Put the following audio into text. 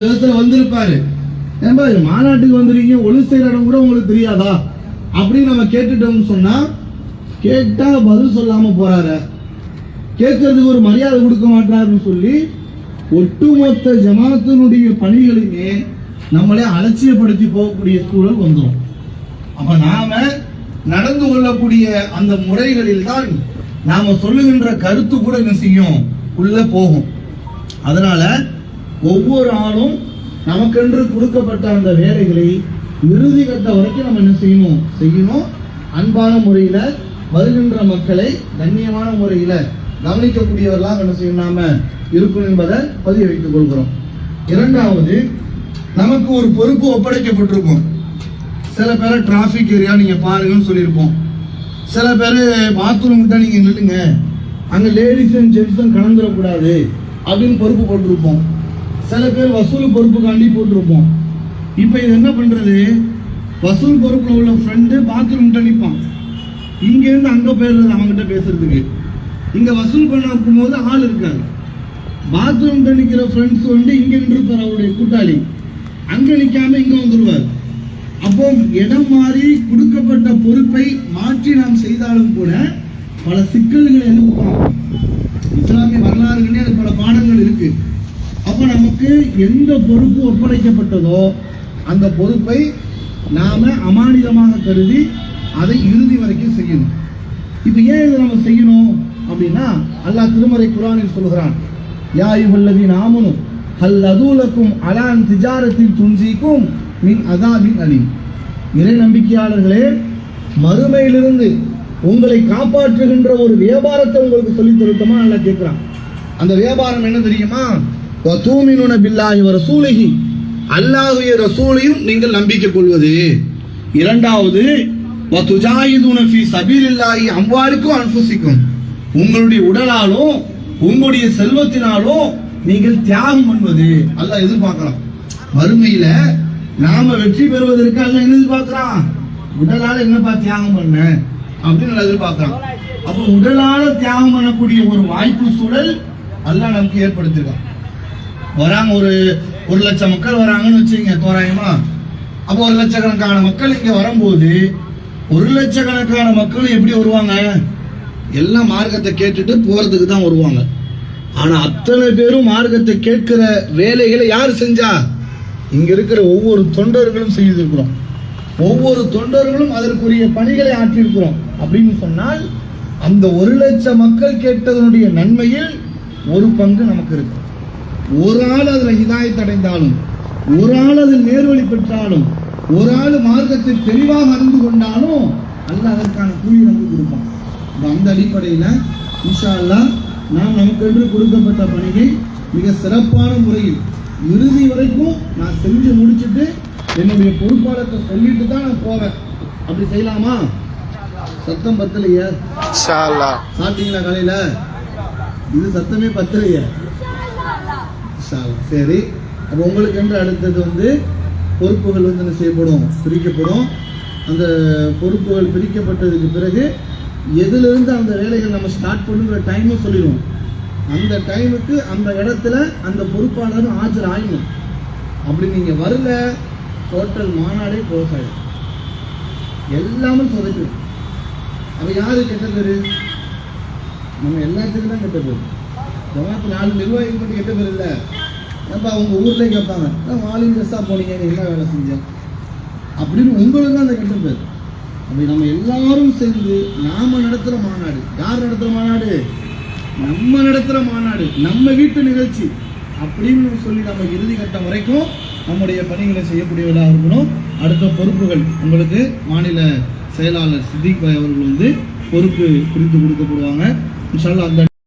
வந்திருப்பாரு. ஏன்பா மாநாட்டுக்கு வந்திருக்கீங்க, ஒளி செய்யற இடம் கூட உங்களுக்கு தெரியாதா அப்படின்னு நம்ம கேட்டுட்டோம்னு சொன்னா, கேட்டா பதில் சொல்லாம போறாரு, கேட்கறதுக்கு ஒரு மரியாதை கொடுக்க மாட்டாருன்னு சொல்லி ஒட்டுமொத்த ஜமாத்தினுடைய பணிகளையுமே நம்மளே அலட்சியப்படுத்தி போகக்கூடிய சூழல் வந்துடும். அப்ப நாம நடந்து கொள்ளக்கூடிய அந்த முறைகளில் தான் நாம சொல்லுகின்ற கருத்து கூட என்ன செய்யும், உள்ள போகும். அதனால ஒவ்வொரு ஆளும் நமக்கென்று கொடுக்கப்பட்ட அந்த வேலைகளை இறுதி கட்ட வரைக்கும் நம்ம என்ன செய்யணும். அன்பான முறையில வருகின்ற மக்களை கண்ணியமான முறையில கவனிக்கக்கூடியவர்களாக என்ன செய்யணும், நாம இருக்கும் என்பதை பதிய வைத்துக் கொள்கிறோம். இரண்டாவது, நமக்கு ஒரு பொறுப்பு ஒப்படைக்கப்பட்டிருக்கும். சில பேரை டிராபிக் ஏரியா நீங்க பாருங்கன்னு சொல்லியிருப்போம். சில பேர் பாத்ரூம் கிட்ட நீங்க நில்லுங்க, அங்க லேடிஸ் அண்ட் ஜென்ட்ஸும் கலந்துடக்கூடாது அப்படின்னு பொறுப்பு போட்டிருப்போம். சில பேர் வசூல் பொறுப்புக்காண்டி போட்டிருப்போம். இப்ப இது என்ன பண்றது, வசூல் பொறுப்புல உள்ள ஃப்ரெண்டு பாத்ரூம் கிட்ட நிற்பான், இங்க இருந்து அங்க போயிடுறது அவங்ககிட்ட பேசுறதுக்கு. இங்க வசூல் பண்ண போது ஆள் இருக்காரு. பாத்ரூம் நிற்கிற ஃப்ரெண்ட்ஸ் வந்து இங்க நின்றுப்பார், அவருடைய கூட்டாளி அங்க நிக்காம இங்க வந்துருவார். அப்போ இடம் மாறி கொடுக்கப்பட்ட பொறுப்பை மாற்றி நாம் செய்தாலும் கூட பல சிக்கல்களை எழுப்புவோம். இஸ்லாமிய வரலாறுகளே அது பல பாடங்கள் இருக்கு. அப்ப நமக்கு எந்த பொறுப்பு ஒப்படைக்கப்பட்டதோ அந்த பொறுப்பை நாம அமானிதமாக கருதி அதை இறுதி வரைக்கும் செய்யணும். இப்ப ஏன் இதை நம்ம செய்யணும் அப்படின்னா, அல்லாஹ் திருமறை குர்ஆனில் சொல்கிறான், யா அய்யுஹல்லதீன ஆமனு ஹல் அதுலக்கும் அலான் திஜாரத்தின் துன்ஜிக்கும் மின் அஸாபின் அலீம். இறை நம்பிக்கையாளர்களே, மறுமையிலிருந்து உங்களை காப்பாற்றுகின்ற ஒரு வியாபாரத்தை உங்களுக்கு சொல்லி தருட்டமா அல்லாஹ் கேட்கிறான். அந்த வியாபாரம் என்ன தெரியுமா, வதூமினுன பில்லாஹி வ ரசூலிஹி, அல்லாஹ்வையும் ரசூலையும் நீங்கள் நம்பிக்கை கொள்வது. இரண்டாவது, வதுஜாஹிதுன ஃபீ சபீலில்லாஹி அம்வாலிக்கும் அன்ஃபுசிக்கும், உங்களுடைய உடலாலும் உங்களுடைய செல்வத்தினாலும் நீங்கள் தியாகம் பண்ணுவது. அல்லாஹ் எதிர்பார்க்கலாம். மறுமையில நாம வெற்றி பெறுவதற்கு அல்லாஹ் என்ன எதிர்பார்க்கிறான், உடலால என்னப்பா தியாகம் பண்ண அப்படின்னு எதிர்பார்க்கிறான். அப்ப உடலால தியாகம் பண்ணக்கூடிய ஒரு வாய்ப்பு சூழல் அல்லாஹ் நமக்கு ஏற்படுத்திருக்கான். வராங்க, ஒரு லட்சம் மக்கள் வராங்கன்னு வச்சுங்க தோராயமா. அப்ப 1 லட்சக்கணக்கான மக்கள் இங்க வரும்போது 1 லட்சக்கணக்கான மக்கள் எப்படி வருவாங்க, எல்லாம் மார்க்கத்தை கேட்டுட்டு போறதுக்கு தான் வருவாங்க. ஆனா அத்தனை பேரும் மார்க்கத்தை கேட்கிற வேலைகளை யார் செஞ்சா, இங்க இருக்கிற ஒவ்வொரு தொண்டர்களும் செய்திருக்கிறோம். ஒவ்வொரு தொண்டர்களும் அதற்குரிய பணிகளை ஆற்றியிருக்கிறோம். அப்படின்னு சொன்னால் அந்த 1 லட்சம் மக்கள் கேட்டதனுடைய நன்மையில் ஒரு பங்கு நமக்கு இருக்கு. ஒரு ஆள் அதுல ஹிதாயத் அடைந்தாலும், ஒரு ஆள் அதில் நேர்வழி பெற்றாலும், ஒரு ஆள் மார்க்கத்தில் தெளிவாக அறிந்து கொண்டாலும் அல்லாஹ் அதற்கான கூலி நமக்கு கொடுப்பான். அந்த அடிப்படையில இன்ஷா அல்லாஹ் நாம் நமக்கென்று கொடுக்கப்பட்ட பணியை மிக சிறப்பான முறையில் இறுதி வரைக்கும் நான் செஞ்சு முடிச்சுட்டு என்னுடைய பொறுப்பாளத்தை சொல்லிட்டு தான் நான் போவேன். அப்படி செய்யலாமா? சத்தம் பத்தலையே, சாப்பிட்டீங்களா காலையில? இது சத்தமே பத்தலையே. சரி, அப்ப உங்களுக்கு என்று அடுத்தது பொறுப்புகள் என்ன செய்யப்படும், பிரிக்கப்படும். அந்த பொறுப்புகள் பிரிக்கப்பட்டதுக்கு பிறகு எதிலிருந்து அந்த வேலைகள் நம்ம ஸ்டார்ட் பண்ணுங்கிற டைமும் சொல்லிடுவோம். அந்த டைமுக்கு அந்த இடத்துல அந்த பொறுப்பாளரும் ஆஜர் ஆயிடும். அப்படி நீங்க வரல, டோட்டல் மாநாடே க்ளோஸ் ஆயிடும், எல்லாமே சொதப்பிடும். அப்ப யாரு கெட்ட பேரு? நம்ம எல்லாத்துக்கும் தான் கெட்ட பேரு. ஜமாத்துல 4 நிர்வாகிகள் மட்டும் கெட்ட பேர் இல்ல. அப்ப அவங்க ஊர்ல கேட்பாங்க, வாலிங் ட்ரெஸ்ஸா போனீங்க, என்ன வேலை செஞ்சேன் அப்படின்னு உங்களுக்கு தான் அந்த கெட்ட பேர். அப்படி நம்ம எல்லாரும் சேர்ந்து நாம நடத்துற மாநாடு. யார் நடத்துற மாநாடு? நம்ம நடத்துற மாநாடு, நம்ம வீட்டு நிகழ்ச்சி அப்படின்னு சொல்லி நம்ம இறுதி கட்டம் வரைக்கும் நம்முடைய பணிகளை செய்யக்கூடியவர்களாக இருக்கணும். அடுத்த பொறுப்புகள் உங்களுக்கு மாநில செயலாளர் சித்திக் பாய் அவர்கள் பொறுப்பு பிரித்து கொடுக்கப்படுவாங்க. இன்ஷா அல்லாஹ் அந்த